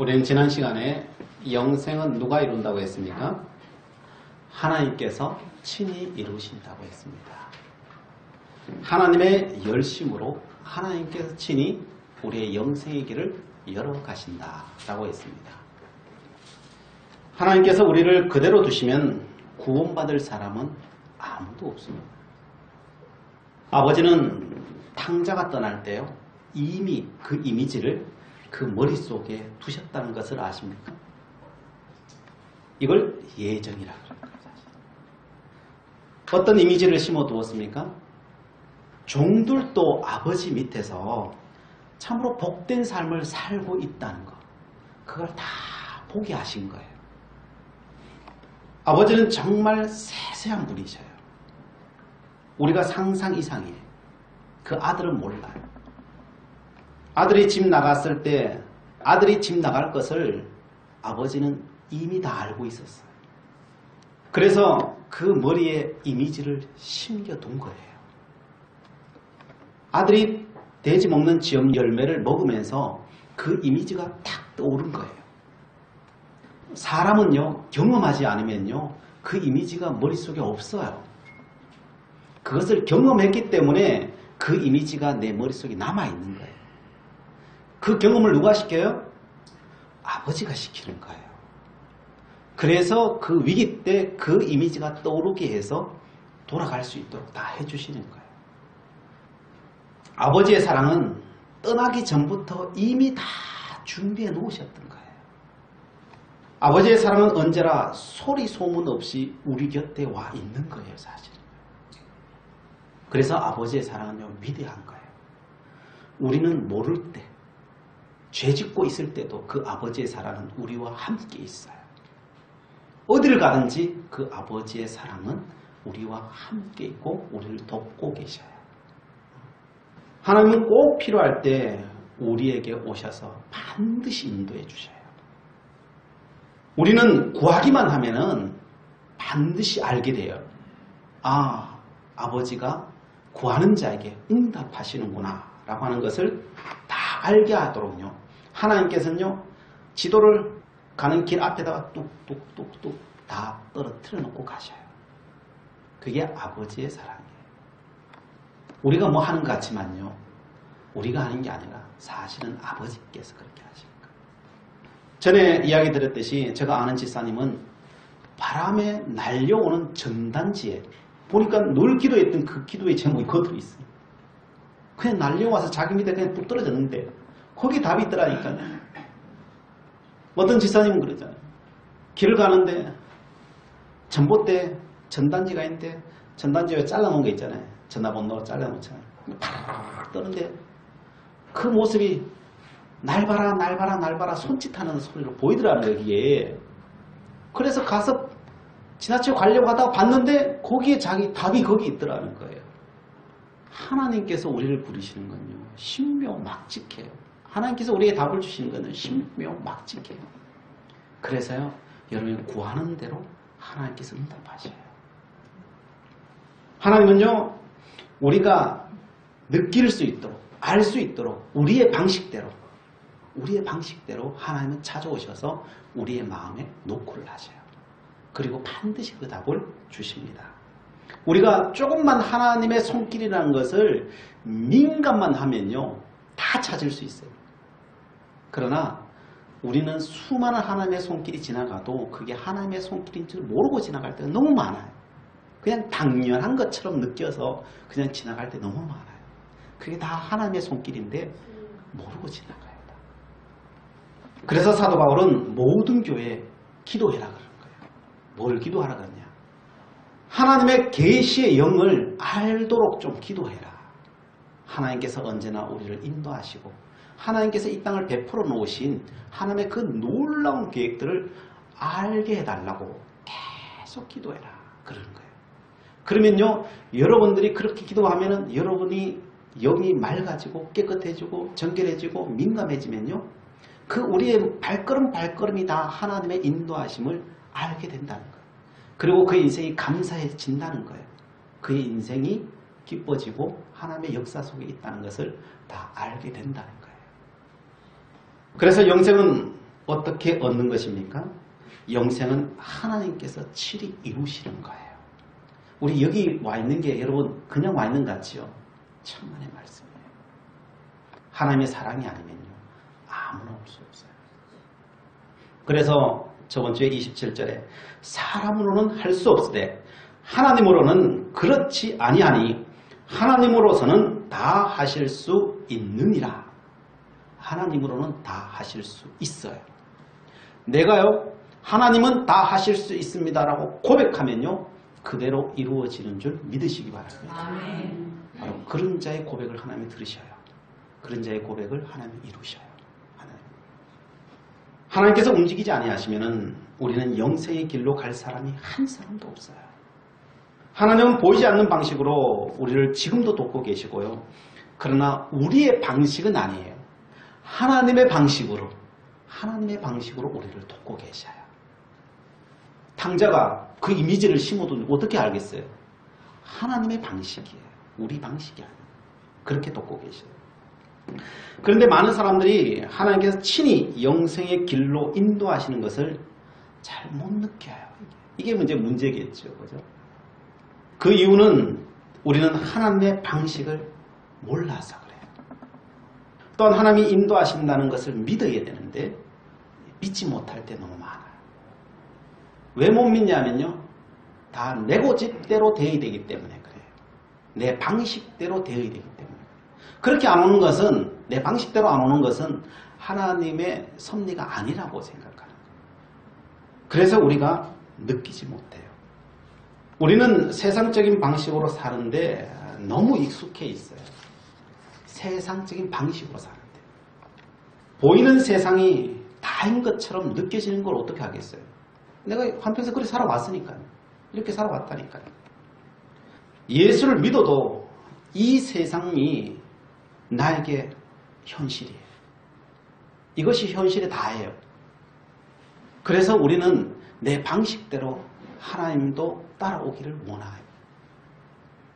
우리는 지난 시간에 영생은 누가 이룬다고 했습니까? 하나님께서 친히 이루신다고 했습니다. 하나님의 열심으로 하나님께서 친히 우리의 영생의 길을 열어가신다라고 했습니다. 하나님께서 우리를 그대로 두시면 구원받을 사람은 아무도 없습니다. 아버지는 탕자가 떠날 때요, 이미 그 이미지를 그 머릿속에 두셨다는 것을 아십니까? 이걸 예정이라고 합니다. 어떤 이미지를 심어두었습니까? 종들도 아버지 밑에서 참으로 복된 삶을 살고 있다는 것, 그걸 다 보게 하신 거예요. 아버지는 정말 세세한 분이셔요. 우리가 상상 이상이에요. 그 아들은 몰라요. 아들이 집 나갔을 때 아들이 집 나갈 것을 아버지는 이미 다 알고 있었어요. 그래서 그 머리에 이미지를 심겨둔 거예요. 아들이 돼지 먹는 지엽 열매를 먹으면서 그 이미지가 탁 떠오른 거예요. 사람은요, 경험하지 않으면요, 그 이미지가 머릿속에 없어요. 그것을 경험했기 때문에 그 이미지가 내 머릿속에 남아있는 거예요. 그 경험을 누가 시켜요? 아버지가 시키는 거예요. 그래서 그 위기 때 그 이미지가 떠오르게 해서 돌아갈 수 있도록 다 해주시는 거예요. 아버지의 사랑은 떠나기 전부터 이미 다 준비해 놓으셨던 거예요. 아버지의 사랑은 언제나 소리 소문 없이 우리 곁에 와 있는 거예요, 사실. 그래서 아버지의 사랑은요, 위대한 거예요. 우리는 모를 때, 죄 짓고 있을 때도 그 아버지의 사랑은 우리와 함께 있어요. 어디를 가든지 그 아버지의 사랑은 우리와 함께 있고 우리를 돕고 계셔요. 하나님은 꼭 필요할 때 우리에게 오셔서 반드시 인도해 주셔요. 우리는 구하기만 하면은 반드시 알게 돼요. 아, 아버지가 구하는 자에게 응답하시는구나 라고 하는 것을 다 알게 하도록요, 하나님께서는요, 지도를 가는 길 앞에다가 뚝뚝뚝뚝 다 떨어뜨려 놓고 가셔요. 그게 아버지의 사랑이에요. 우리가 뭐 하는 것 같지만요, 우리가 하는 게 아니라 사실은 아버지께서 그렇게 하시는 거예요. 전에 이야기 드렸듯이 제가 아는 집사님은 바람에 날려오는 전단지에 보니까 늘 기도했던 그 기도의 제목이 그대로 있어요. 그냥 날려와서 자기 밑에 그냥 뚝 떨어졌는데 거기 답이 있더라니까요. 어떤 집사님은 그러잖아요. 길을 가는데 전봇대 전단지가 있는데 전단지에 잘라놓은 게 있잖아요. 전화번호로 잘라놓잖아요. 팍 떠는데 그 모습이 날 봐라 날 봐라 날 봐라 손짓하는 소리로 보이더라고요, 여기에. 그래서 가서 지나치고 가려고 하다가 봤는데 거기에 자기 답이 거기 있더라는 거예요. 하나님께서 우리를 부르시는 건요, 신묘막직해요. 하나님께서 우리에게 답을 주시는 것은 신묘막직해요. 그래서요, 여러분이 구하는 대로 하나님께서 응답하셔요. 하나님은요, 우리가 느낄 수 있도록, 알 수 있도록 우리의 방식대로 하나님은 찾아오셔서 우리의 마음에 노크를 하셔요. 그리고 반드시 그 답을 주십니다. 우리가 조금만 하나님의 손길이라는 것을 민감만 하면요, 다 찾을 수 있어요. 그러나 우리는 수많은 하나님의 손길이 지나가도 그게 하나님의 손길인 줄 모르고 지나갈 때가 너무 많아요. 그냥 당연한 것처럼 느껴서 그냥 지나갈 때 너무 많아요. 그게 다 하나님의 손길인데 모르고 지나가요. 그래서 사도 바울은 모든 교회에 기도해라 그런 거예요. 뭘 기도하라 그러냐? 하나님의 계시의 영을 알도록 좀 기도해라. 하나님께서 언제나 우리를 인도하시고 하나님께서 이 땅을 베풀어 놓으신 하나님의 그 놀라운 계획들을 알게 해달라고 계속 기도해라 그러는 거예요. 그러면요, 여러분들이 그렇게 기도하면은 여러분이 영이 맑아지고 깨끗해지고 정결해지고 민감해지면요, 그 우리의 발걸음이 다 하나님의 인도하심을 알게 된다는 거예요. 그리고 그의 인생이 감사해진다는 거예요. 그의 인생이 기뻐지고 하나님의 역사 속에 있다는 것을 다 알게 된다는 거예요. 그래서 영생은 어떻게 얻는 것입니까? 영생은 하나님께서 친히 이루시는 거예요. 우리 여기 와 있는 게 여러분 그냥 와 있는 것 같지요? 천만의 말씀이에요. 하나님의 사랑이 아니면요 아무나 올 수 없어요. 그래서 저번 주에 27절에 사람으로는 할 수 없으되 하나님으로는 그렇지 아니하니 하나님으로서는 다 하실 수 있느니라. 하나님으로는 다 하실 수 있어요. 내가요 하나님은 다 하실 수 있습니다라고 고백하면요 그대로 이루어지는 줄 믿으시기 바랍니다. 아멘. 바로 그런 자의 고백을 하나님이 들으셔요. 그런 자의 고백을 하나님이 이루셔요. 하나님께서 움직이지 아니하시면은 우리는 영생의 길로 갈 사람이 한 사람도 없어요. 하나님은 보이지 않는 방식으로 우리를 지금도 돕고 계시고요. 그러나 우리의 방식은 아니에요. 하나님의 방식으로 우리를 돕고 계셔요. 탕자가 그 이미지를 심어도 어떻게 알겠어요? 하나님의 방식이에요. 우리 방식이 아니에요. 그렇게 돕고 계셔요. 그런데 많은 사람들이 하나님께서 친히 영생의 길로 인도하시는 것을 잘 못 느껴요. 이게 문제겠죠. 그죠? 그 이유는 우리는 하나님의 방식을 몰라서 그래요. 또한 하나님이 인도하신다는 것을 믿어야 되는데 믿지 못할 때 너무 많아요. 왜 못 믿냐면요. 다 내 고집대로 되어야 되기 때문에 그래요. 내 방식대로 되어야 되기 때문에. 그렇게 안 오는 것은 내 방식대로 안 오는 것은 하나님의 섭리가 아니라고 생각하는 거예요. 그래서 우리가 느끼지 못해요. 우리는 세상적인 방식으로 사는데 너무 익숙해 있어요. 세상적인 방식으로 사는데 보이는 세상이 다인 것처럼 느껴지는 걸 어떻게 하겠어요? 내가 한평생 그렇게 살아왔으니까요. 이렇게 살아왔다니까요. 예수를 믿어도 이 세상이 나에게 현실이에요. 이것이 현실의 다예요. 그래서 우리는 내 방식대로 하나님도 따라오기를 원해요.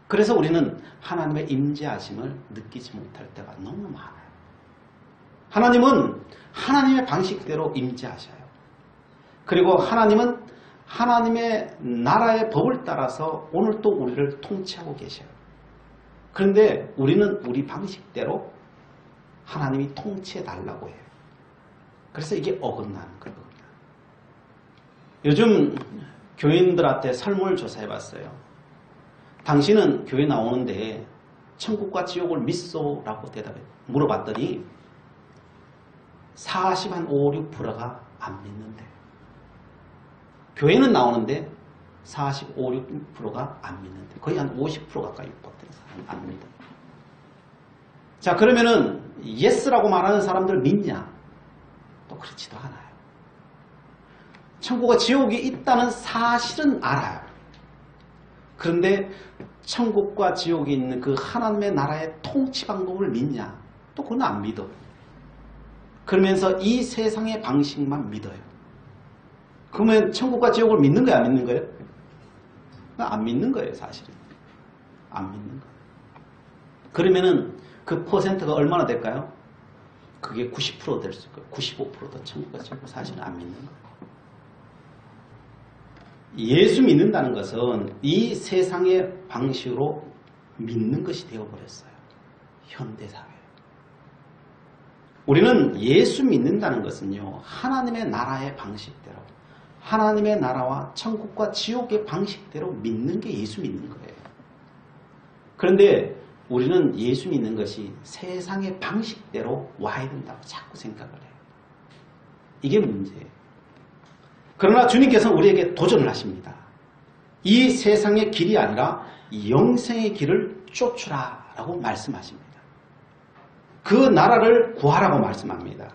그래서 우리는 하나님의 임재하심을 느끼지 못할 때가 너무 많아요. 하나님은 하나님의 방식대로 임재하셔요. 그리고 하나님은 하나님의 나라의 법을 따라서 오늘 또 우리를 통치하고 계셔요. 그런데 우리는 우리 방식대로 하나님이 통치해달라고 해요. 그래서 이게 어긋나는 거거든요. 요즘 교인들한테 설문을 조사해봤어요. 당신은 교회 나오는데 천국과 지옥을 믿소? 라고 물어봤더니 45, 6%가 안 믿는데 교회는 나오는데 45, 6%가 안 믿는데 거의 한 50% 가까이 육박되는 사람은 안 믿어요. 자, 그러면은 예스라고 말하는 사람들 믿냐? 또 그렇지도 않아요. 천국과 지옥이 있다는 사실은 알아요. 그런데 천국과 지옥이 있는 그 하나님의 나라의 통치 방법을 믿냐? 또 그건 안 믿어. 그러면서 이 세상의 방식만 믿어요. 그러면 천국과 지옥을 믿는 거예요? 안 믿는 거예요? 안 믿는 거예요, 사실은. 안 믿는 거예요. 그러면은 그 퍼센트가 얼마나 될까요? 그게 90% 될 수 있고요. 95%도 천국과 지옥을 사실은 안 믿는 거예요. 예수 믿는다는 것은 이 세상의 방식으로 믿는 것이 되어버렸어요. 현대사회. 우리는 예수 믿는다는 것은요, 하나님의 나라의 방식대로, 하나님의 나라와 천국과 지옥의 방식대로 믿는 게 예수 믿는 거예요. 그런데 우리는 예수 믿는 것이 세상의 방식대로 와야 된다고 자꾸 생각을 해요. 이게 문제예요. 그러나 주님께서는 우리에게 도전을 하십니다. 이 세상의 길이 아니라 영생의 길을 쫓으라 라고 말씀하십니다. 그 나라를 구하라고 말씀합니다.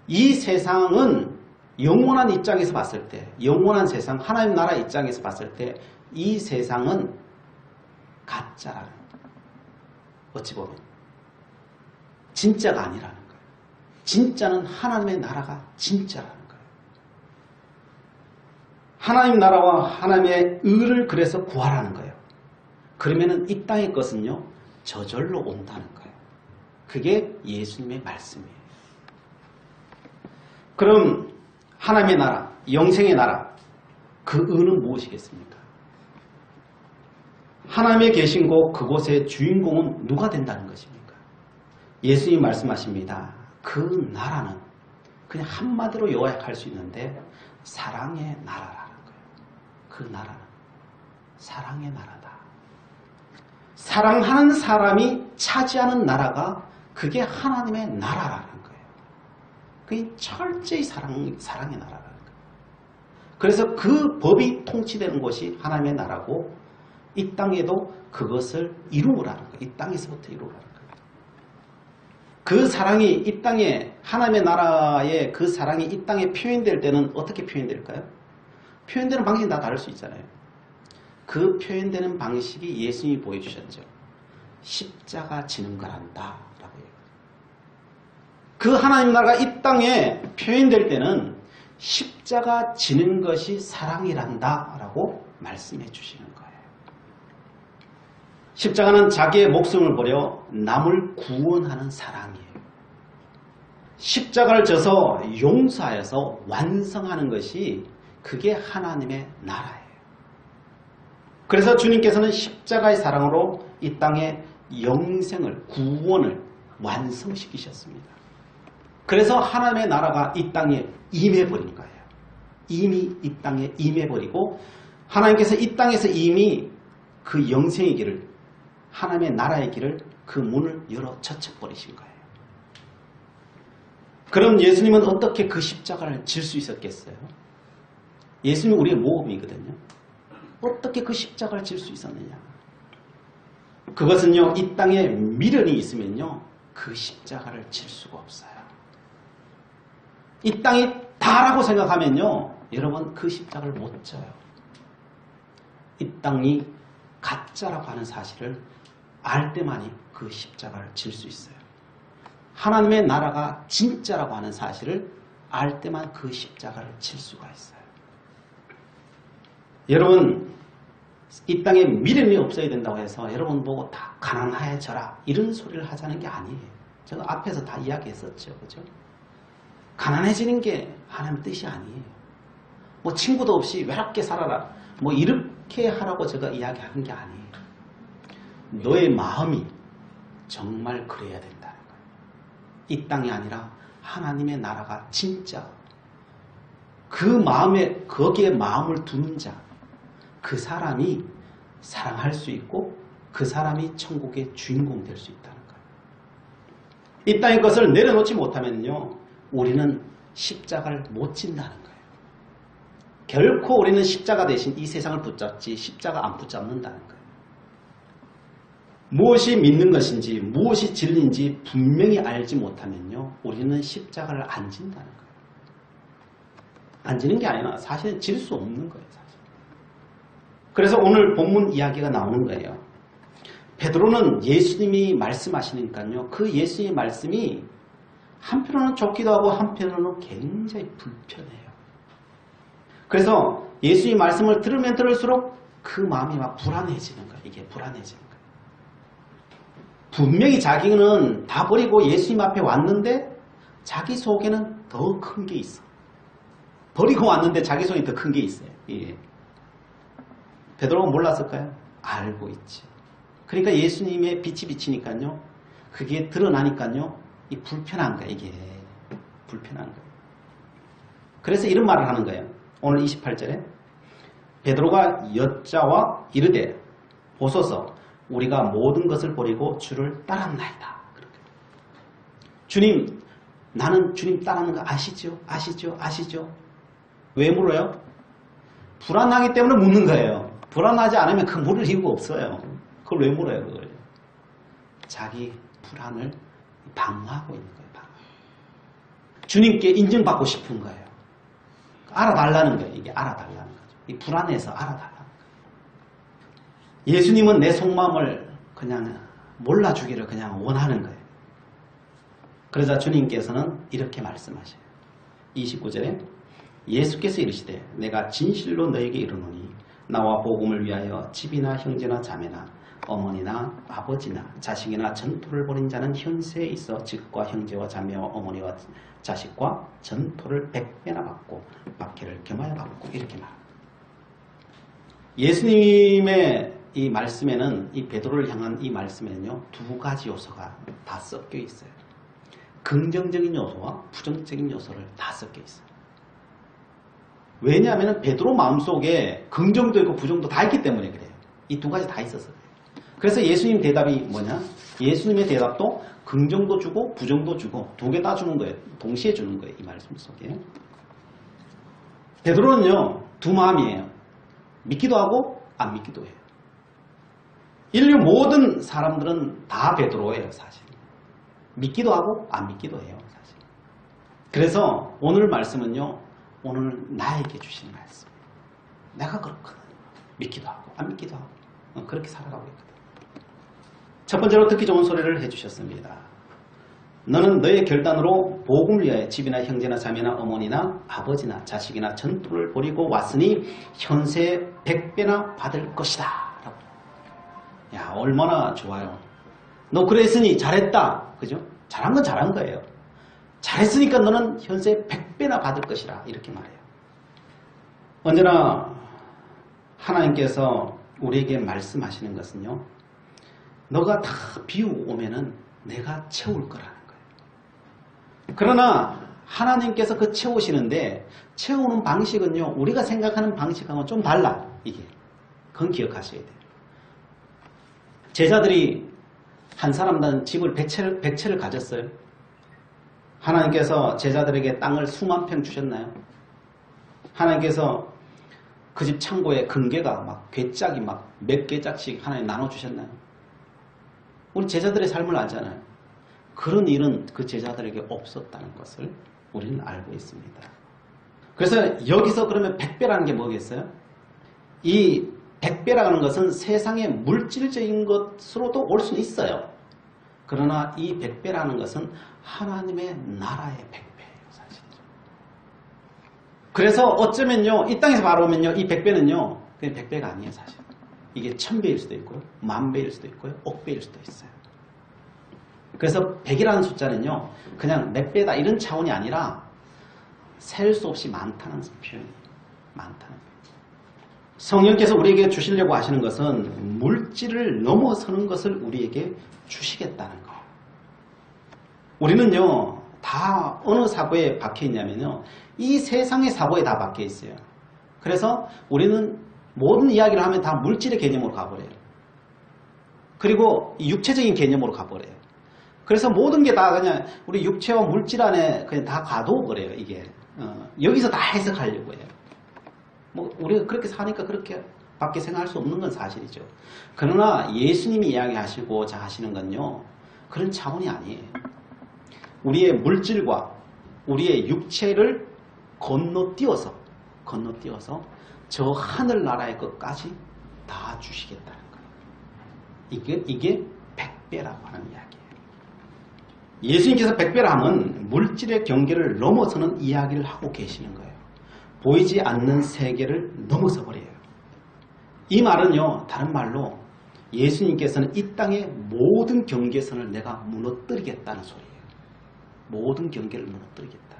이 세상은 영원한 입장에서 봤을 때, 영원한 세상, 하나님 나라 입장에서 봤을 때 이 세상은 가짜라는 거예요. 어찌 보면 진짜가 아니라는 거예요. 진짜는 하나님의 나라가 진짜라는 거예요. 하나님 나라와 하나님의 의를 그래서 구하라는 거예요. 그러면은 이 땅의 것은요, 저절로 온다는 거예요. 그게 예수님의 말씀이에요. 그럼 하나님의 나라, 영생의 나라, 그 의는 무엇이겠습니까? 하나님의 계신 곳 그곳의 주인공은 누가 된다는 것입니까? 예수님 말씀하십니다. 그 나라는 그냥 한마디로 요약할 수 있는데 사랑의 나라라는 거예요. 그 나라는 사랑의 나라다. 사랑하는 사람이 차지하는 나라가 그게 하나님의 나라라는 거예요. 그게 철저히 사랑의 나라라는 거예요. 그래서 그 법이 통치되는 곳이 하나님의 나라고 이 땅에도 그것을 이루라는 거예요. 이 땅에서부터 이루라는 거예요. 그 사랑이 이 땅에 하나님의 나라의 그 사랑이 이 땅에 표현될 때는 어떻게 표현될까요? 표현되는 방식이 다 다를 수 있잖아요. 그 표현되는 방식이 예수님이 보여주셨죠. 십자가 지는 거란다 라고 얘기해요. 그 하나님 나라가 이 땅에 표현될 때는 십자가 지는 것이 사랑이란다 라고 말씀해 주시는 거예요. 십자가는 자기의 목숨을 버려 남을 구원하는 사랑이에요. 십자가를 져서 용서하여서 완성하는 것이 그게 하나님의 나라예요. 그래서 주님께서는 십자가의 사랑으로 이 땅에 영생을, 구원을 완성시키셨습니다. 그래서 하나님의 나라가 이 땅에 임해버린 거예요. 이미 이 땅에 임해버리고 하나님께서 이 땅에서 이미 그 영생의 길을, 하나님의 나라의 길을, 그 문을 열어 젖혀버리신 거예요. 그럼 예수님은 어떻게 그 십자가를 질 수 있었겠어요? 예수님은 우리의 모범이거든요. 어떻게 그 십자가를 질 수 있었느냐? 그것은요, 이 땅에 미련이 있으면요, 그 십자가를 질 수가 없어요. 이 땅이 다라고 생각하면요, 여러분 그 십자가를 못 져요. 이 땅이 가짜라고 하는 사실을 알 때만이 그 십자가를 질 수 있어요. 하나님의 나라가 진짜라고 하는 사실을 알 때만 그 십자가를 칠 수가 있어요. 여러분, 이 땅에 미련이 없어야 된다고 해서 여러분 보고 다 가난해져라 이런 소리를 하자는 게 아니에요. 제가 앞에서 다 이야기했었죠. 그죠? 가난해지는 게 하나님 뜻이 아니에요. 뭐 친구도 없이 외롭게 살아라. 뭐 이렇게 하라고 제가 이야기하는 게 아니에요. 너의 마음이 정말 그래야 된다는 거예요. 이 땅이 아니라 하나님의 나라가 진짜 그 마음에 거기에 마음을 두는 자, 그 사람이 사랑할 수 있고 그 사람이 천국의 주인공 될 수 있다는 거예요. 이 땅의 것을 내려놓지 못하면요, 우리는 십자가를 못 진다는 거예요. 결코 우리는 십자가 대신 이 세상을 붙잡지 십자가 안 붙잡는다는 거예요. 무엇이 믿는 것인지 무엇이 진리인지 분명히 알지 못하면요, 우리는 십자가를 안 진다는 거예요. 안 지는 게 아니라 사실은 질 수 없는 거예요. 사실. 그래서 오늘 본문 이야기가 나오는 거예요. 베드로는 예수님이 말씀하시니까요, 그 예수님의 말씀이 한편으로는 좋기도 하고 한편으로는 굉장히 불편해요. 그래서 예수님의 말씀을 들으면 들을수록 그 마음이 막 불안해지는 거예요. 이게 불안해지는 거예요. 분명히 자기는 다 버리고 예수님 앞에 왔는데 자기 속에는 더 큰 게 있어. 버리고 왔는데 자기 속에 더 큰 게 있어요. 예. 베드로가 몰랐을까요? 알고 있지. 그러니까 예수님의 빛이 비치니까요, 그게 드러나니까요, 이 불편한 거예요. 이게 불편한 거예요. 그래서 이런 말을 하는 거예요. 오늘 28절에 베드로가 여짜와 이르되 보소서 우리가 모든 것을 버리고 주를 따랐나이다. 주님, 나는 주님 따르는 거 아시죠? 아시죠? 아시죠? 왜 물어요? 불안하기 때문에 묻는 거예요. 불안하지 않으면 그 물을 이유가 없어요. 그걸 왜 물어요? 그걸? 자기 불안을 방어하고 있는 거예요. 방어. 주님께 인정받고 싶은 거예요. 알아달라는 거예요. 이게 알아달라는 거죠. 이 불안해서 알아달라는 거예요. 예수님은 내 속마음을 그냥 몰라주기를 그냥 원하는 거예요. 그러자 주님께서는 이렇게 말씀하셔요. 29절에 예수께서 이르시되 내가 진실로 너에게 이르노니 나와 복음을 위하여 집이나 형제나 자매나 어머니나 아버지나 자식이나 전토를 벌인 자는 현세에 있어 직과 형제와 자매와 어머니와 자식과 전토를 100배나 받고 박해를 겸하여 받고 이렇게 말합니다. 예수님의 이 말씀에는 이 베드로를 향한 이 말씀에는요 두 가지 요소가 다 섞여 있어요. 긍정적인 요소와 부정적인 요소를 다 섞여 있어요. 왜냐하면 베드로 마음속에 긍정도 있고 부정도 다 있기 때문에 그래요. 이 두 가지 다 있어서 그래요. 그래서 예수님 대답이 뭐냐? 예수님의 대답도 긍정도 주고 부정도 주고 두 개 다 주는 거예요. 동시에 주는 거예요. 이 말씀 속에. 베드로는요 두 마음이에요. 믿기도 하고 안 믿기도 해요. 인류 모든 사람들은 다 베드로예요. 사실. 믿기도 하고 안 믿기도 해요. 사실. 그래서 오늘 말씀은요. 오늘 나에게 주신 말씀. 내가 그렇거든. 믿기도 하고 안 믿기도 하고 그렇게 살아가고 있거든. 첫 번째로 듣기 좋은 소리를 해주셨습니다. 너는 너의 결단으로 복음을 위하여 집이나 형제나 자매나 어머니나 아버지나 자식이나 전투를 벌이고 왔으니 현세 100배나 받을 것이다. 라고. 야, 얼마나 좋아요. 너 그랬으니 잘했다. 그죠? 잘한 건 잘한 거예요. 잘했으니까 너는 현세 100배나 받을 것이라. 이렇게 말해요. 언제나 하나님께서 우리에게 말씀하시는 것은요. 너가 다 비우고 오면은 내가 채울 거라는 거예요. 그러나 하나님께서 그 채우시는데 채우는 방식은요. 우리가 생각하는 방식하고는 좀 달라. 이게. 그건 기억하셔야 돼요. 제자들이 한 사람당 집을 100채를 가졌어요. 하나님께서 제자들에게 땅을 수만 평 주셨나요? 하나님께서 그 집 창고에 금괴가 막 괴짝이 막 몇 개짝씩 하나님 나눠주셨나요? 우리 제자들의 삶을 알잖아요. 그런 일은 그 제자들에게 없었다는 것을 우리는 알고 있습니다. 그래서 여기서 그러면 100배라는 게 뭐겠어요? 이 100배라는 것은 세상의 물질적인 것으로도 올 수는 있어요. 그러나 이 100배라는 것은 하나님의 나라의 100배예요. 사실은. 그래서 어쩌면요. 이 땅에서 바라보면요. 이 100배는요. 그냥 100배가 아니에요. 사실. 이게 1000배일 수도 있고요. 10,000배일 수도 있고요. 억배일 수도 있어요. 그래서 100이라는 숫자는요. 그냥 몇 배다 이런 차원이 아니라 셀 수 없이 많다는 표현이에요. 많다는 표현. 성령께서 우리에게 주시려고 하시는 것은 물질을 넘어서는 것을 우리에게 주시겠다는 거예요. 우리는요. 다 어느 사고에 박혀 있냐면요. 이 세상의 사고에 다 박혀 있어요. 그래서 우리는 모든 이야기를 하면 다 물질의 개념으로 가버려요. 그리고 육체적인 개념으로 가버려요. 그래서 모든 게 다 그냥 우리 육체와 물질 안에 그냥 다 가둬버려요. 이게 여기서 다 해석하려고 해요. 뭐 우리가 그렇게 사니까 그렇게 밖에 생각할 수 없는 건 사실이죠. 그러나 예수님이 이야기하시고자 하시는 건요. 그런 차원이 아니에요. 우리의 물질과 우리의 육체를 건너뛰어서 저 하늘나라의 것까지 다 주시겠다는 거예요. 이게 100배라고 하는 이야기예요. 예수님께서 100배라 하면 물질의 경계를 넘어서는 이야기를 하고 계시는 거예요. 보이지 않는 세계를 넘어서 버려요. 이 말은요. 다른 말로 예수님께서는 이 땅의 모든 경계선을 내가 무너뜨리겠다는 소리예요. 모든 경계를 무너뜨리겠다.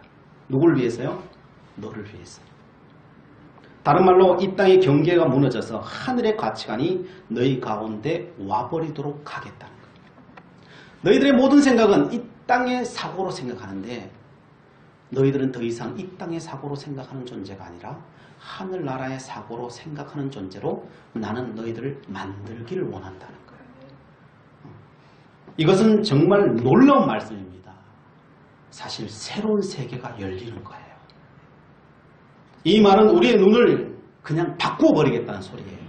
누굴 위해서요? 너를 위해서. 다른 말로 이 땅의 경계가 무너져서 하늘의 가치관이 너희 가운데 와버리도록 하겠다는 거예요. 너희들의 모든 생각은 이 땅의 사고로 생각하는데 너희들은 더 이상 이 땅의 사고로 생각하는 존재가 아니라 하늘나라의 사고로 생각하는 존재로 나는 너희들을 만들기를 원한다는 거예요. 이것은 정말 놀라운 말씀입니다. 사실 새로운 세계가 열리는 거예요. 이 말은 우리의 눈을 그냥 바꾸어버리겠다는 소리예요.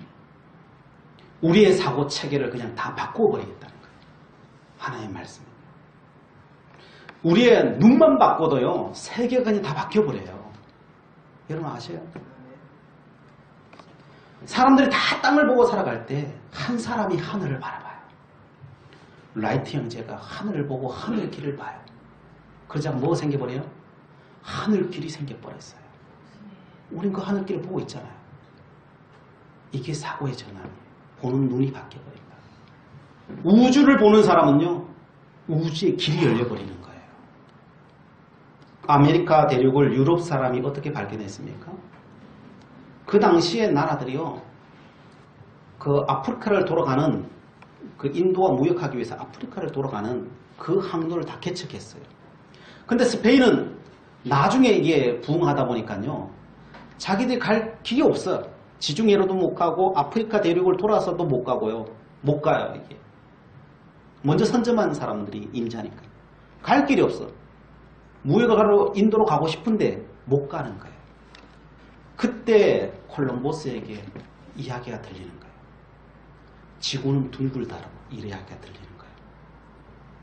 우리의 사고 체계를 그냥 다 바꾸어버리겠다는 거예요. 하나의 말씀입니다. 우리의 눈만 바꿔도요. 세계가 그냥 다 바뀌어버려요. 여러분 아세요? 사람들이 다 땅을 보고 살아갈 때 한 사람이 하늘을 바라봐요. 라이트 형제가 하늘을 보고 하늘 길을 봐요. 그러자 뭐가 생겨버려요? 하늘길이 생겨버렸어요. 우린 그 하늘길을 보고 있잖아요. 이게 사고의 전환이에요. 보는 눈이 바뀌어버립니다. 우주를 보는 사람은요, 우주의 길이 열려버리는 거예요. 아메리카 대륙을 유럽 사람이 어떻게 발견했습니까? 그 당시에 나라들이요, 그 아프리카를 돌아가는, 그 인도와 무역하기 위해서 아프리카를 돌아가는 그 항로를 다 개척했어요. 근데 스페인은 나중에 이게 부흥하다 보니까요, 자기들이 갈 길이 없어요. 지중해로도 못 가고 아프리카 대륙을 돌아서도 못 가고요. 못 가요, 이게. 먼저 선점한 사람들이 임자니까. 갈 길이 없어. 무역을 하러 인도로 가고 싶은데 못 가는 거예요. 그때 콜럼버스에게 이야기가 들리는 거예요. 지구는 둥글다라고 이 이야기가 들리는 거예요.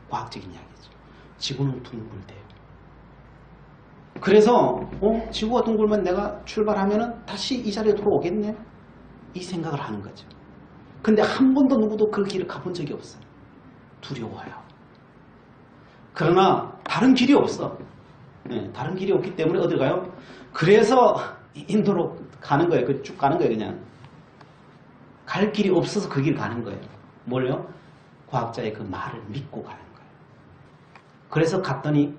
과학적인 이야기죠. 지구는 둥글대요. 그래서 지구가 둥글면 내가 출발하면 다시 이 자리에 돌아오겠네? 이 생각을 하는 거죠. 근데 한 번도 누구도 그 길을 가본 적이 없어요. 두려워요. 그러나 다른 길이 없어. 네, 다른 길이 없기 때문에 어딜 가요? 그래서 인도로 가는 거예요. 쭉 가는 거예요. 그냥. 갈 길이 없어서 그 길 가는 거예요. 뭘요? 과학자의 그 말을 믿고 가는 거예요. 그래서 갔더니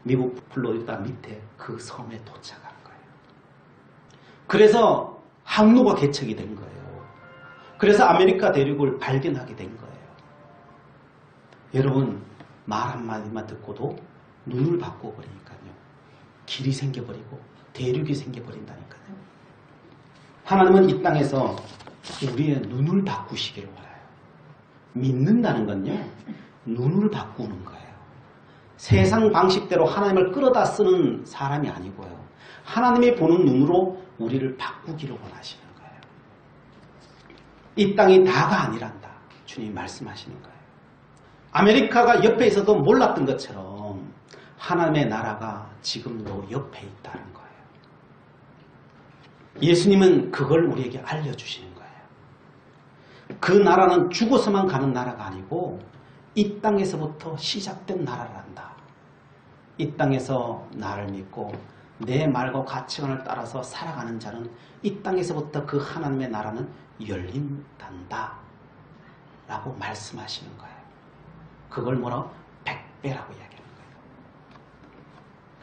미국 플로리다 밑에 그 섬에 도착하는 거예요. 그래서 항로가 개척이 된 거예요. 그래서 아메리카 대륙을 발견하게 된 거예요. 여러분, 말 한마디만 듣고도 눈을 바꿔버리니까요. 길이 생겨버리고 대륙이 생겨버린다니까요. 하나님은 이 땅에서 우리의 눈을 바꾸시기를 원해요. 믿는다는 건요, 눈을 바꾸는 거예요. 세상 방식대로 하나님을 끌어다 쓰는 사람이 아니고요. 하나님이 보는 눈으로 우리를 바꾸기를 원하시는 거예요. 이 땅이 다가 아니란다. 주님이 말씀하시는 거예요. 아메리카가 옆에 있어도 몰랐던 것처럼 하나님의 나라가 지금도 옆에 있다는 거예요. 예수님은 그걸 우리에게 알려주시는 거예요. 그 나라는 죽어서만 가는 나라가 아니고 이 땅에서부터 시작된 나라란다. 이 땅에서 나를 믿고 내 말과 가치관을 따라서 살아가는 자는 이 땅에서부터 그 하나님의 나라는 열린단다 라고 말씀하시는 거예요. 그걸 뭐라고? 100배라고 이야기하는 거예요.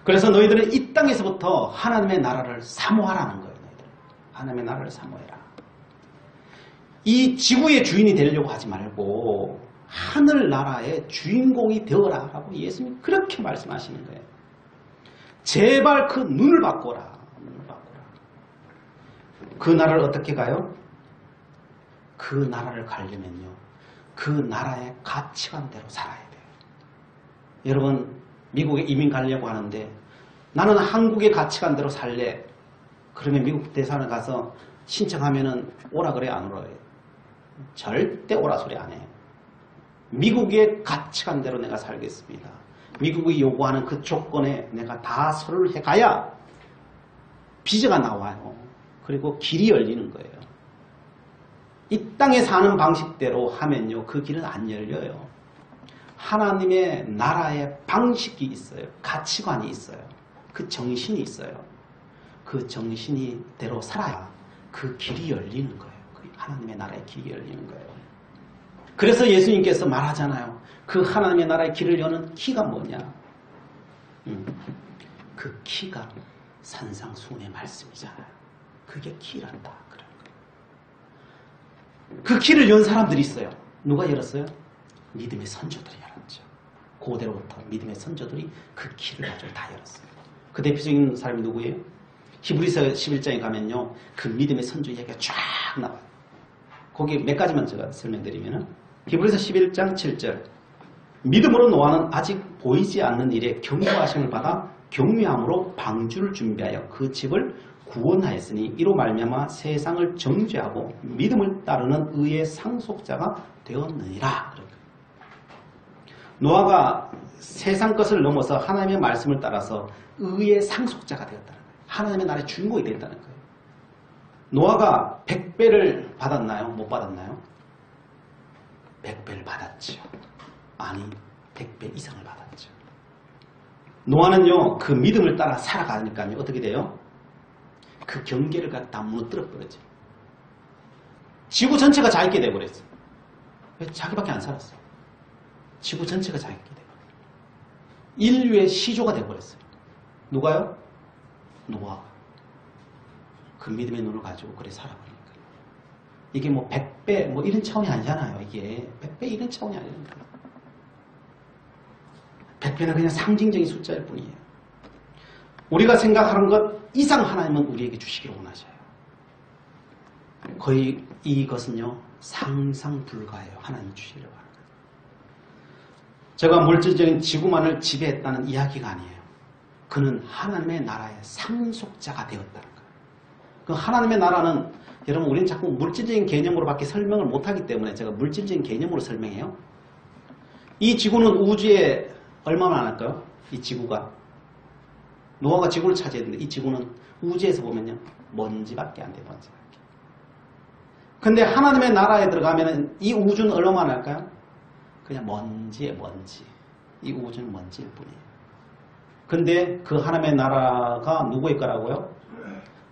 그래서 너희들은 이 땅에서부터 하나님의 나라를 사모하라는 거예요. 너희들은. 하나님의 나라를 사모해라. 이 지구의 주인이 되려고 하지 말고 하늘나라의 주인공이 되어라 라고 예수님이 그렇게 말씀하시는 거예요. 제발 그 눈을 바꿔라. 눈을 바꿔라. 그 나라를 어떻게 가요? 그 나라를 가려면요, 그 나라의 가치관대로 살아야 돼요. 여러분, 미국에 이민 가려고 하는데 나는 한국의 가치관대로 살래. 그러면 미국 대사관에 가서 신청하면은 오라 그래, 안 오라 그래? 절대 오라 소리 안 해요. 미국의 가치관대로 내가 살겠습니다. 미국이 요구하는 그 조건에 내가 다 서류를 해가야 비자가 나와요. 그리고 길이 열리는 거예요. 이 땅에 사는 방식대로 하면요, 그 길은 안 열려요. 하나님의 나라의 방식이 있어요. 가치관이 있어요. 그 정신이 있어요. 그 정신이대로 살아야 그 길이 열리는 거예요. 그 하나님의 나라의 길이 열리는 거예요. 그래서 예수님께서 말하잖아요. 그 하나님의 나라의 길을 여는 키가 뭐냐? 그 키가 산상수훈의 말씀이잖아요. 그게 키란다. 그런 거예요. 그 키를 연 사람들이 있어요. 누가 열었어요? 믿음의 선조들이 열었죠. 고대로부터 믿음의 선조들이 그 키를 가지고 다 열었어요. 그 대표적인 사람이 누구예요? 히브리서 11장에 가면요, 그 믿음의 선조 이야기가 쫙 나와요. 거기 몇 가지만 제가 설명드리면은, 히브리서 11장 7절, 믿음으로 노아는 아직 보이지 않는 일에 경고하심을 받아 경외함으로 방주를 준비하여 그 집을 구원하였으니 이로 말미암아 세상을 정죄하고 믿음을 따르는 의의 상속자가 되었느니라. 노아가 세상 것을 넘어서 하나님의 말씀을 따라서 의의 상속자가 되었다는 거예요. 하나님의 나라의 주인공이 되었다는 거예요. 노아가 100배를 받았나요? 못 받았나요? 100배를 받았죠. 아니, 100배 이상을 받았죠. 노아는요, 그 믿음을 따라 살아가니까요, 어떻게 돼요? 그 경계를 갖다 무너뜨려 버렸죠. 지구 전체가 자있게 돼버렸어요. 왜? 자기밖에 안 살았어. 지구 전체가 자기게 돼요. 인류의 시조가 되어버렸어요. 누가요? 노아가. 그 믿음의 눈을 가지고 그래 살아버리니까. 이게 뭐 100배 뭐 이런 차원이 아니잖아요. 이게 100배 이런 차원이 아니니까. 100배는 그냥 상징적인 숫자일 뿐이에요. 우리가 생각하는 것 이상 하나님은 우리에게 주시기를 원하셔요. 거의 이것은요 상상 불가해요. 하나님 주시기를 바랍니다. 제가 물질적인 지구만을 지배했다는 이야기가 아니에요. 그는 하나님의 나라의 상속자가 되었다는 거예요. 그 하나님의 나라는 여러분 우리는 자꾸 물질적인 개념으로밖에 설명을 못하기 때문에 제가 물질적인 개념으로 설명해요. 이 지구는 우주에 얼마나 할까요? 이 지구가 노아가 지구를 차지했는데 이 지구는 우주에서 보면요 먼지밖에 안 돼요. 먼지밖에. 근데 하나님의 나라에 들어가면 이 우주는 얼마나 할까요? 그냥 먼지에 먼지. 이 우주는 먼지일 뿐이에요. 근데 그 하나님의 나라가 누구의 거라고요?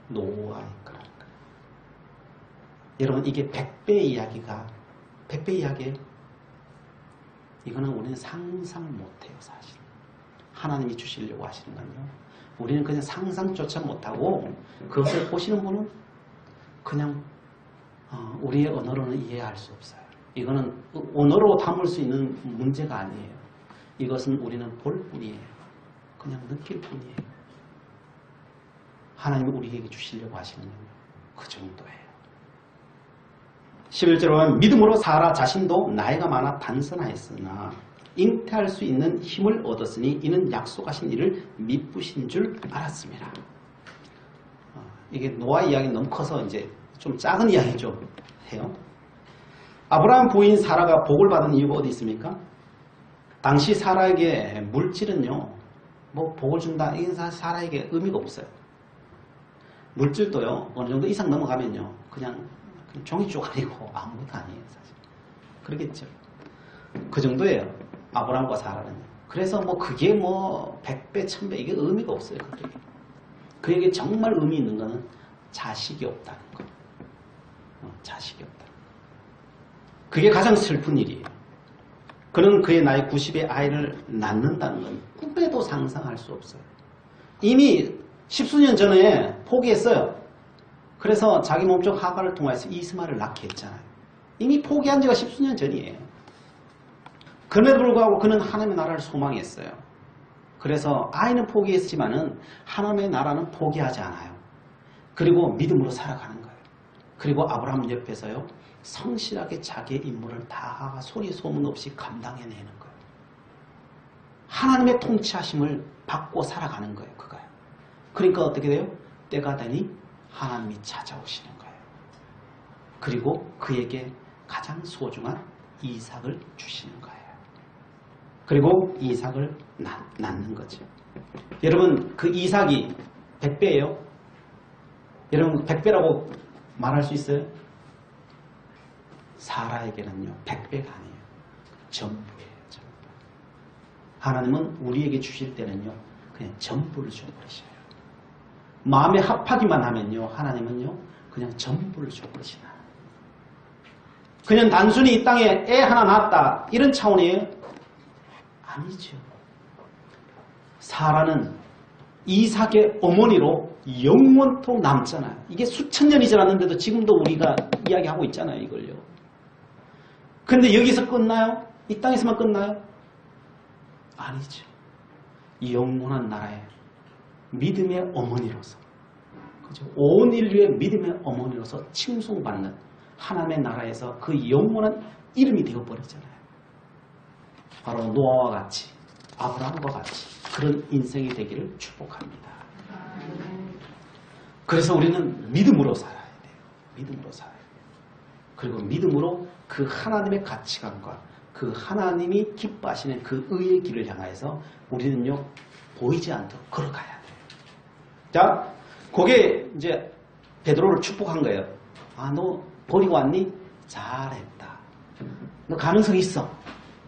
노아의 거라는 거예요. 여러분 이게 100배의 이야기가 100배 이야기예요. 이거는 우리는 상상 못해요. 사실. 하나님이 주시려고 하시는 건요. 우리는 그냥 상상조차 못하고 그것을 보시는 분은 그냥 우리의 언어로는 이해할 수 없어요. 이거는 언어로 담을 수 있는 문제가 아니에요. 이것은 우리는 볼 뿐이에요. 그냥 느낄 뿐이에요. 하나님이 우리에게 주시려고 하시는 건요. 그 정도예요. 11절에 보면 믿음으로 사라 자신도 나이가 많아 단선하였으나 잉태할 수 있는 힘을 얻었으니 이는 약속하신 일을 미쁘신 줄 알았습니다. 이게 노아 이야기는 너무 커서 이제 좀 작은 이야기 좀 해요. 아브라함 부인 사라가 복을 받은 이유가 어디 있습니까? 당시 사라에게 물질은요, 뭐 복을 준다, 이게 사라에게 의미가 없어요. 물질도요, 어느 정도 이상 넘어가면요, 그냥 종이 쪼가리고 아무것도 아니에요, 사실. 그러겠죠. 그 정도예요. 아브라함과 사라는요. 그래서 뭐 그게 뭐 100배, 1000배 이게 의미가 없어요. 그에게 정말 의미 있는 거는 자식이 없다는 거. 자식이 없다. 그게 가장 슬픈 일이에요. 그는 그의 나이 90에 아이를 낳는다는 건 꿈에도 상상할 수 없어요. 이미 10수년 전에 포기했어요. 그래서 자기 몸쪽 하가를 통해서 이스마엘을 낳게 했잖아요. 이미 포기한 지가 10수년 전이에요. 그럼에도 불구하고 그는 하나님의 나라를 소망했어요. 그래서 아이는 포기했지만은 하나님의 나라는 포기하지 않아요. 그리고 믿음으로 살아가는 거예요. 그리고 아브라함 옆에서요. 성실하게 자기의 임무를 다 소리 소문 없이 감당해내는 거예요. 하나님의 통치하심을 받고 살아가는 거예요. 그거요. 그러니까 어떻게 돼요? 때가 되니 하나님이 찾아오시는 거예요. 그리고 그에게 가장 소중한 이삭을 주시는 거예요. 그리고 이삭을 낳는 거죠. 여러분 그 이삭이 100배예요? 여러분 100배라고 말할 수 있어요? 사라에게는요 100배가 아니에요. 전부예요. 전부. 하나님은 우리에게 주실 때는요 그냥 전부를 줘버리셔요. 마음에 합하기만 하면요 하나님은요 그냥 전부를 줘버리시나. 그냥 단순히 이 땅에 애 하나 낳았다 이런 차원이에요? 아니죠. 사라는 이삭의 어머니로 영원토록 남잖아요. 이게 수천 년이 지났는데도 지금도 우리가 이야기하고 있잖아요. 이걸요. 근데 여기서 끝나요? 이 땅에서만 끝나요? 아니죠. 영원한 나라의 믿음의 어머니로서 그죠? 온 인류의 믿음의 어머니로서 칭송받는 하나님의 나라에서 그 영원한 이름이 되어버리잖아요. 바로 노아와 같이 아브라함과 같이 그런 인생이 되기를 축복합니다. 그래서 우리는 믿음으로 살아야 돼요. 믿음으로 살아야 돼요. 그리고 믿음으로 그 하나님의 가치관과 그 하나님이 기뻐하시는 그 의의 길을 향해서 우리는요 보이지 않도록 걸어가야 돼요. 자, 그게 이제 베드로를 축복한 거예요. 아, 너 버리고 왔니? 잘했다. 너 가능성이 있어.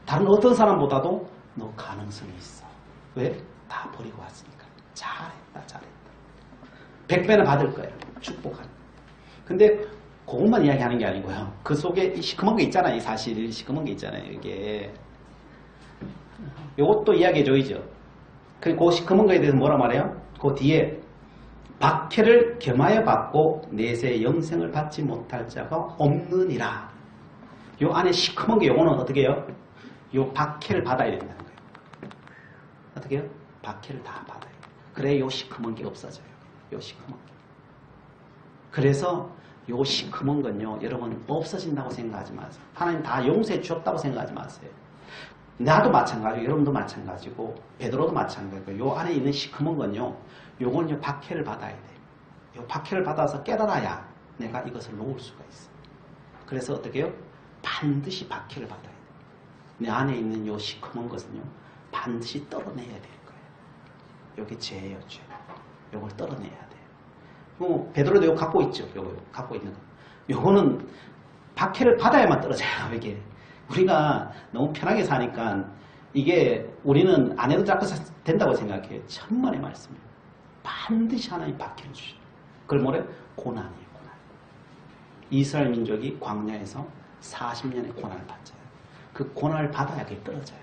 다른 어떤 사람보다도 너 가능성이 있어. 왜? 다 버리고 왔으니까. 잘했다. 잘했다. 100배나 받을 거예요. 축복한. 근데 그것만 이야기하는 게 아니고요. 그 속에 시커먼 게 있잖아요. 이 사실 시커먼 게 있잖아요. 이게 요것도 이야기해줘야죠. 그 시커먼 거에 대해서 뭐라 말해요? 그 뒤에 박해를 겸하여 받고 내세 영생을 받지 못할 자가 없느니라. 요 안에 시커먼 게 요거는 어떻게 해요? 요 박해를 받아야 된다는 거예요. 어떻게 해요? 박해를 다 받아야 돼요. 그래야 요 시커먼 게 없어져요. 요 시커먼 게. 그래서 요 시커먼 건요, 여러분 없어진다고 생각하지 마세요. 하나님 다 용서해 주었다고 생각하지 마세요. 나도 마찬가지고 여러분도 마찬가지고 베드로도 마찬가지고 요 안에 있는 시커먼 건요, 요건요 박해를 받아야 돼요. 요 박해를 받아서 깨달아야 내가 이것을 놓을 수가 있어요. 그래서 어떻게 해요? 반드시 박해를 받아야 돼요. 내 안에 있는 요 시커먼 것은요 반드시 떨어내야 될 거예요. 요게 죄예요, 죄. 요걸 떨어내야 돼요. 베드로도 요거 갖고 있죠. 요거 갖고 있는 거. 요거는 박해를 받아야만 떨어져요. 이게 우리가 너무 편하게 사니까 이게 우리는 안 해도 자꾸 된다고 생각해요. 천만의 말씀이에요. 반드시 하나님 박해를 주시죠. 그걸 뭐래요? 고난이에요, 고난. 이스라엘 민족이 광야에서 40년의 고난을 받잖아요. 그 고난을 받아야 그게 떨어져요.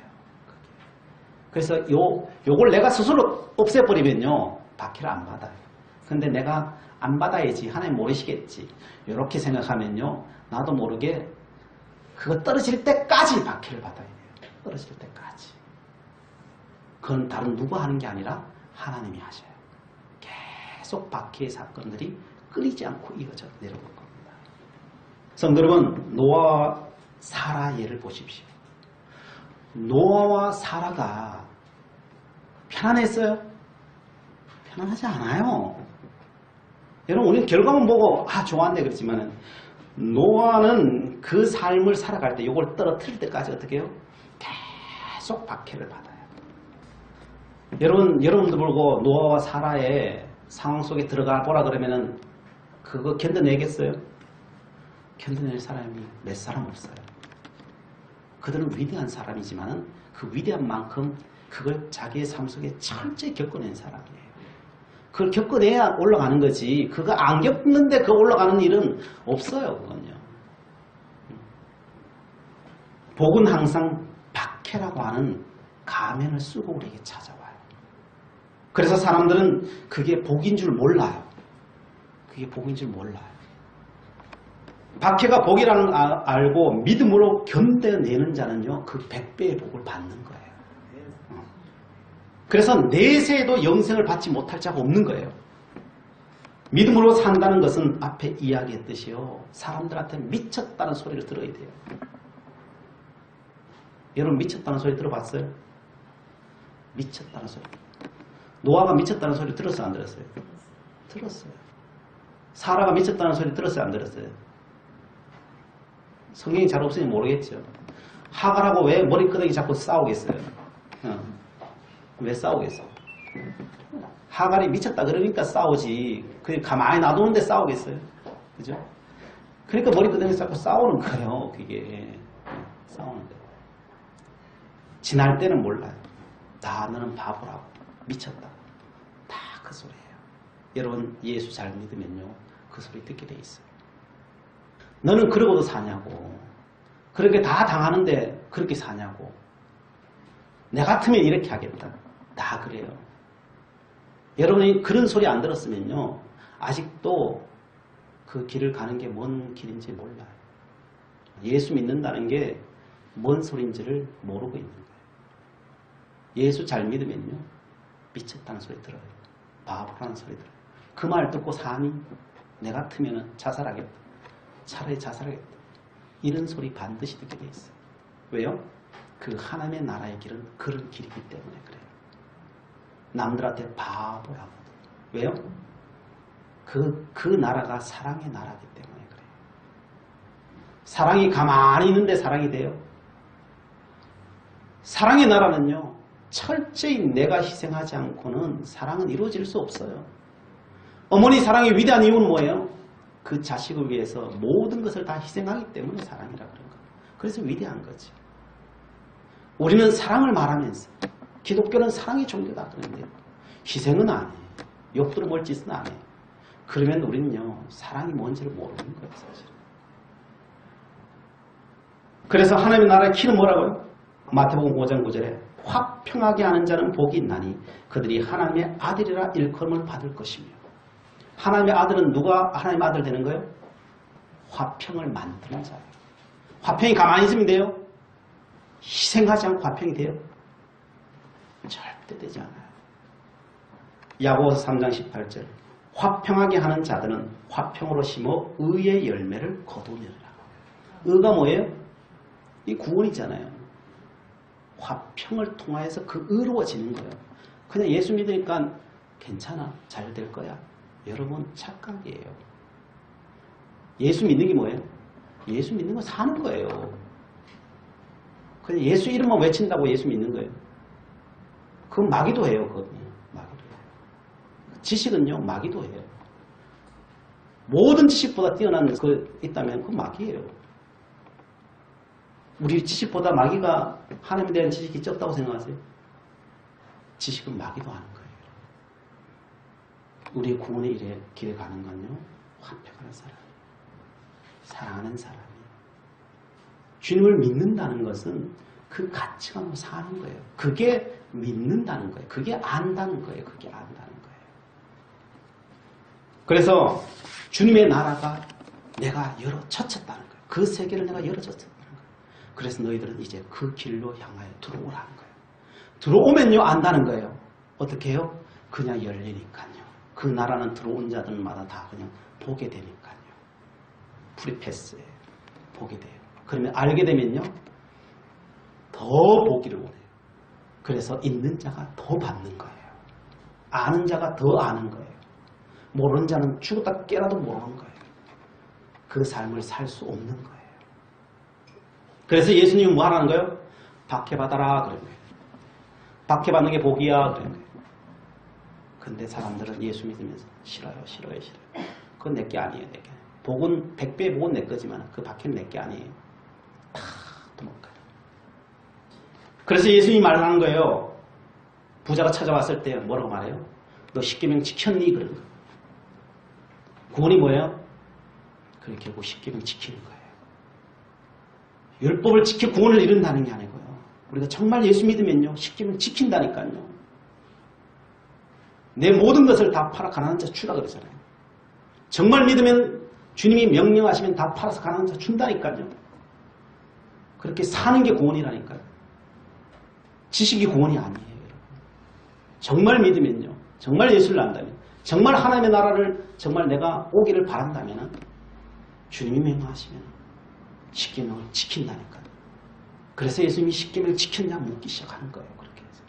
그래서 요걸 내가 스스로 없애버리면요, 박해를 안 받아요. 근데 내가 안 받아야지, 하나님 모르시겠지, 이렇게 생각하면요, 나도 모르게 그거 떨어질 때까지 박해를 받아야 돼요. 떨어질 때까지. 그건 다른 누가 하는 게 아니라 하나님이 하셔요. 계속 박해의 사건들이 끊이지 않고 이어져 내려올 겁니다. 성도 여러분, 노아와 사라 예를 보십시오. 노아와 사라가 편안했어요? 편안하지 않아요. 여러분, 우리는 결과만 보고 좋았네 그렇지만은 노아는 그 삶을 살아갈 때 이걸 떨어뜨릴 때까지 어떻게 해요? 계속 박해를 받아요. 여러분도 보고 노아와 사라의 상황 속에 들어가 보라 그러면은 그거 견뎌내겠어요? 견뎌낼 사람이 몇 사람 없어요. 그들은 위대한 사람이지만은 그 위대한 만큼 그걸 자기의 삶 속에 철저히 겪어낸 사람이에요. 그걸 겪어내야 올라가는 거지. 그거 안 겪는데 그 올라가는 일은 없어요. 그건요. 복은 항상 박해라고 하는 가면을 쓰고 우리에게 찾아와요. 그래서 사람들은 그게 복인 줄 몰라요. 그게 복인 줄 몰라요. 박해가 복이라는 걸 알고 믿음으로 견뎌내는 자는요, 그 100배의 복을 받는 거예요. 그래서 내세에도 영생을 받지 못할 자가 없는 거예요. 믿음으로 산다는 것은 앞에 이야기했듯이요, 사람들한테 미쳤다는 소리를 들어야 돼요. 여러분, 미쳤다는 소리 들어봤어요? 미쳤다는 소리. 노아가 미쳤다는 소리 들었어요, 안 들었어요? 들었어요. 사라가 미쳤다는 소리 들었어요, 안 들었어요? 성경이 잘 없으니 모르겠죠. 하갈하고 왜 머리끄댕이 자꾸 싸우겠어요? 왜 싸우겠어? 하갈이 미쳤다 그러니까 싸우지. 그게 가만히 놔두는데 싸우겠어요? 그죠? 그러니까 머리끄댕이 자꾸 싸우는 거예요. 그게 싸우는 거예요. 지날 때는 몰라요. 다 너는 바보라고, 미쳤다, 다 그 소리예요. 여러분, 예수 잘 믿으면요, 그 소리 듣게 돼 있어요. 너는 그러고도 사냐고, 그렇게 다 당하는데 그렇게 사냐고, 내 같으면 이렇게 하겠다, 다 그래요. 여러분이 그런 소리 안 들었으면요, 아직도 그 길을 가는 게 뭔 길인지 몰라요. 예수 믿는다는 게 뭔 소리인지를 모르고 있는 거예요. 예수 잘 믿으면요, 미쳤다는 소리 들어요. 바보라는 소리 들어요. 그 말 듣고 사니? 내 같으면 자살하겠다, 차라리 자살하겠다, 이런 소리 반드시 듣게 돼 있어요. 왜요? 그 하나님의 나라의 길은 그런 길이기 때문에 그래요. 남들한테 바보라고. 왜요? 그 나라가 사랑의 나라이기 때문에 그래요. 사랑이 가만히 있는데 사랑이 돼요? 사랑의 나라는요, 철저히 내가 희생하지 않고는 사랑은 이루어질 수 없어요. 어머니 사랑의 위대한 이유는 뭐예요? 그 자식을 위해서 모든 것을 다 희생하기 때문에 사랑이라고 그런 거예요. 그래서 위대한 거지. 우리는 사랑을 말하면서, 기독교는 사랑의 종교다 그러는데 희생은 안 해. 욕들은 뭘 짓은 안 해. 그러면 우리는요, 사랑이 뭔지를 모르는 거예요, 사실. 그래서 하나님의 나라의 키는 뭐라고요? 마태복음 5장 9절에 화평하게 하는 자는 복이 있나니 그들이 하나님의 아들이라 일컬음을 받을 것이며. 하나님의 아들은 누가 하나님의 아들 되는 거예요? 화평을 만드는 자예요. 화평이 가만히 있으면 돼요? 희생하지 않고 화평이 돼요? 절대 되지 않아요. 야고보서 3장 18절 화평하게 하는 자들은 화평으로 심어 의의 열매를 거두느니라. 의가 뭐예요? 이 구원이잖아요. 화평을 통하여서 그 의로워지는 거예요. 그냥 예수 믿으니까 괜찮아, 잘 될 거야. 여러분 착각이에요. 예수 믿는 게 뭐예요? 예수 믿는 건 사는 거예요. 그냥 예수 이름만 외친다고 예수 믿는 거예요. 그건 마귀도 해요. 그건 마귀도 해요. 지식은요 마귀도 해요. 모든 지식보다 뛰어난 그 있다면 그건 마귀예요. 우리 지식보다 마귀가 하나님에 대한 지식이 적다고 생각하세요? 지식은 마귀도 하는 거예요. 우리의 구원의 길에 가는 건요 화평하는 사람, 사랑하는 사람이. 주님을 믿는다는 것은 그 가치관으로 사는 거예요. 그게 믿는다는 거예요. 그게 안다는 거예요. 그게 안다는 거예요. 그래서 주님의 나라가 내가 열어젖혔다는 거예요. 그 세계를 내가 열어젖혔다는 거예요. 그래서 너희들은 이제 그 길로 향하여 들어오라는 거예요. 들어오면요 안다는 거예요. 어떻게 해요? 그냥 열리니까요. 그 나라는 들어온 자들마다 다 그냥 보게 되니까요. 프리패스예요. 보게 돼요. 그러면 알게 되면요 더 보기를 원해요. 그래서 있는 자가 더 받는 거예요. 아는 자가 더 아는 거예요. 모르는 자는 죽었다 깨라도 모르는 거예요. 그 삶을 살 수 없는 거예요. 그래서 예수님은 뭐 하라는 거예요? 박해받아라 그런 거예요. 박해받는 게 복이야 그런 거예요. 근데 사람들은 예수 믿으면서 싫어요. 그건 내게 아니에요. 내게. 복은 100배 복은 내 거지만 그 박해는 내게 아니에요. 다 도망가요. 그래서 예수님이 말하는 거예요. 부자가 찾아왔을 때 뭐라고 말해요? 너 십계명 지켰니? 그런 거예요. 구원이 뭐예요? 그게 결국 십계명 지키는 거예요. 율법을 지켜 구원을 이룬다는 게 아니고요. 우리가 정말 예수 믿으면요 십계명 지킨다니까요. 내 모든 것을 다 팔아 가난한 자 주라 그러잖아요. 정말 믿으면 주님이 명령하시면 다 팔아서 가난한 자 준다니까요. 그렇게 사는 게 구원이라니까요. 지식이 구원이 아니에요. 여러분. 정말 믿으면요. 정말 예수를 안다면 정말 하나님의 나라를 정말 내가 오기를 바란다면 주님이 명령하시면 십계명을 지킨다니까요. 그래서 예수님이 십계명을 지켰냐 묻기 시작하는 거예요. 그렇게 해서.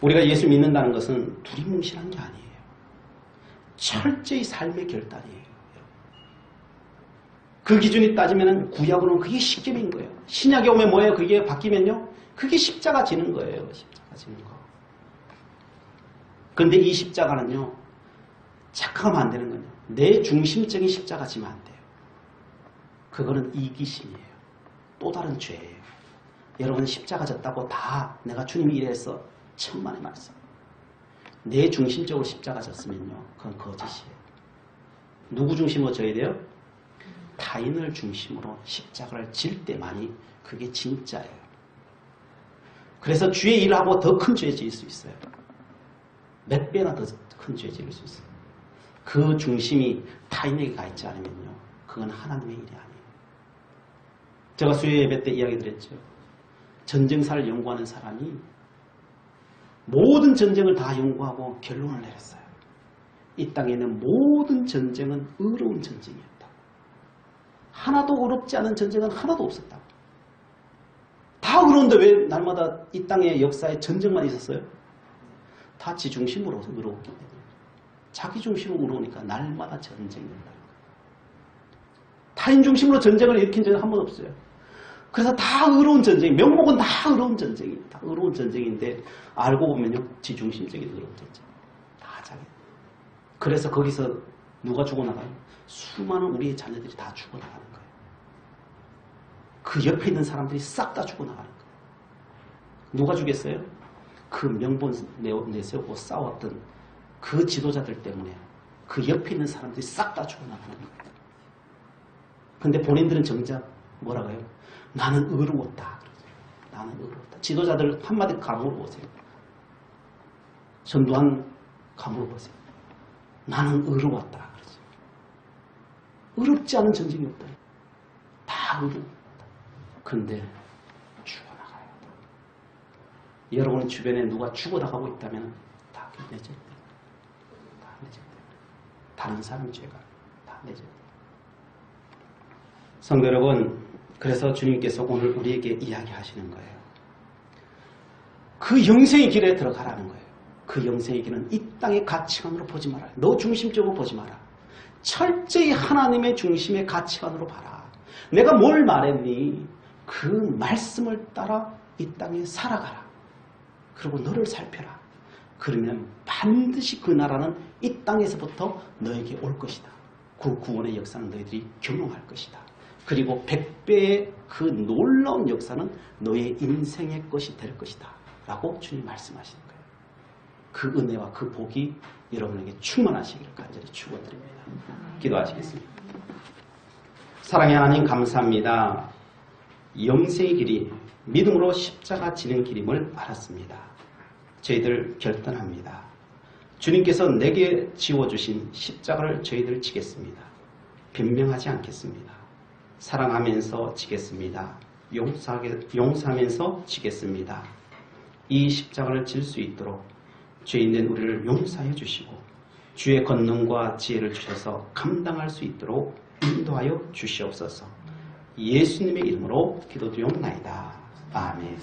우리가 예수 믿는다는 것은 두리뭉실한 게 아니에요. 철저히 삶의 결단이에요. 그 기준이 따지면 구약으로는 그게 십계명인 거예요. 신약에 오면 뭐예요? 그게 바뀌면요. 그게 십자가 지는 거예요. 십자가 지는 거. 그런데 이 십자가는요. 착각하면 안 되는 거예요. 내 중심적인 십자가 지면 안 돼요. 그거는 이기심이에요. 또 다른 죄예요. 여러분 십자가 졌다고 다 내가 주님이 이래서 천만의 말씀. 내 중심적으로 십자가 졌으면요. 그건 거짓이에요. 누구 중심으로 져야 돼요? 타인을 중심으로 십자가를 질 때만이 그게 진짜예요. 그래서 주의 일을 하고 더 큰 죄 지을 수 있어요. 몇 배나 더 큰 죄 지을 수 있어요. 그 중심이 타인에게 가 있지 않으면요. 그건 하나님의 일이 아니에요. 제가 수요 예배 때 이야기 드렸죠. 전쟁사를 연구하는 사람이 모든 전쟁을 다 연구하고 결론을 내렸어요. 이 땅에 있는 모든 전쟁은 의로운 전쟁이었다. 하나도 어렵지 않은 전쟁은 하나도 없었다. 다 의로운데 왜 날마다 이 땅의 역사에 전쟁만 있었어요? 다 지 중심으로 의로웠기 때문에. 자기 중심으로 의로우니까 날마다 전쟁이 된다. 타인 중심으로 전쟁을 일으킨 적은 한 번 없어요. 그래서 다 의로운 전쟁, 명목은 다 의로운 전쟁이에요. 다 의로운 전쟁인데 알고 보면요, 지 중심적인 의로운 전쟁. 다 자기. 그래서 거기서 누가 죽어나가요? 수많은 우리의 자녀들이 다 죽어나가는 거예요. 그 옆에 있는 사람들이 싹 다 죽어나가는 거예요. 누가 죽였어요? 그 명분 내세우고 싸웠던 그 지도자들 때문에 그 옆에 있는 사람들이 싹 다 죽어나가는 거예요. 근데 본인들은 정작 뭐라고 해요? 나는 의로웠다. 나는 의로웠다. 지도자들 한마디 감으로 보세요. 전두환 감으로 보세요. 나는 의로웠다. 그러죠. 의롭지 않은 전쟁이 없다. 다 의로웠다. 근데 죽어나가야 돼. 여러분 주변에 누가 죽어나가고 있다면 다 내 죄. 다 내 죄. 다른 사람 죄가 다 내 죄. 성도 여러분, 그래서 주님께서 오늘 우리에게 이야기하시는 거예요. 그 영생의 길에 들어가라는 거예요. 그 영생의 길은 이 땅의 가치관으로 보지 마라. 너 중심적으로 보지 마라. 철저히 하나님의 중심의 가치관으로 봐라. 내가 뭘 말했니? 그 말씀을 따라 이 땅에 살아가라. 그리고 너를 살펴라. 그러면 반드시 그 나라는 이 땅에서부터 너에게 올 것이다. 그 구원의 역사는 너희들이 경험할 것이다. 그리고 100배의 그 놀라운 역사는 너의 인생의 것이 될 것이다. 라고 주님 말씀하시는 거예요. 그 은혜와 그 복이 여러분에게 충만하시기를 간절히 축원드립니다. 기도하시겠습니다. 사랑의 하나님 감사합니다. 영생의 길이 믿음으로 십자가 지는 길임을 알았습니다. 저희들 결단합니다. 주님께서 내게 지워주신 십자가를 저희들 지겠습니다. 변명하지 않겠습니다. 사랑하면서 지겠습니다. 용서하면서 지겠습니다. 이 십자가를 질 수 있도록 죄인된 우리를 용서해 주시고 주의 권능과 지혜를 주셔서 감당할 수 있도록 인도하여 주시옵소서. 예수님의 이름으로 기도드리옵나이다. 아멘.